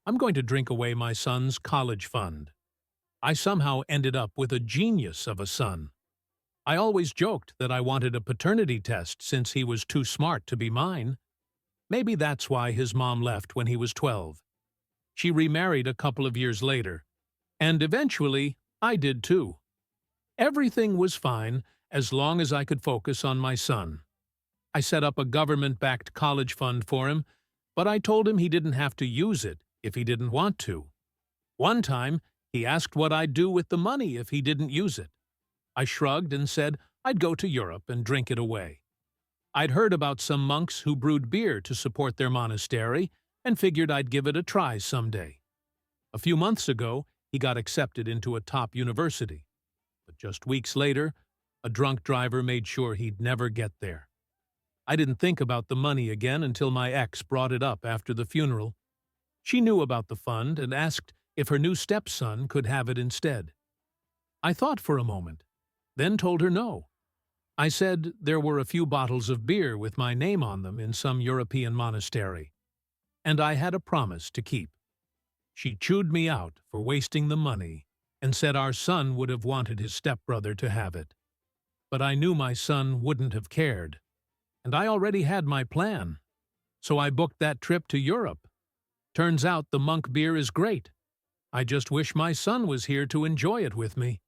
I'm going to drink away my son's college fund. I somehow ended up with a genius of a son. I always joked that I wanted a paternity test since he was too smart to be mine. Maybe that's why his mom left when he was 12. She remarried a couple of years later. And eventually, I did too. Everything was fine as long as I could focus on my son. I set up a government-backed college fund for him, but I told him he didn't have to use it if he didn't want to. One time, he asked what I'd do with the money if he didn't use it. I shrugged and said I'd go to Europe and drink it away. I'd heard about some monks who brewed beer to support their monastery and figured I'd give it a try someday. A few months ago, he got accepted into a top university. But just weeks later, a drunk driver made sure he'd never get there. I didn't think about the money again until my ex brought it up after the funeral. She knew about the fund and asked if her new stepson could have it instead. I thought for a moment, then told her no. I said there were a few bottles of beer with my name on them in some European monastery, and I had a promise to keep. She chewed me out for wasting the money and said our son would have wanted his stepbrother to have it. But I knew my son wouldn't have cared, and I already had my plan. So I booked that trip to Europe. Turns out the monk beer is great. I just wish my son was here to enjoy it with me.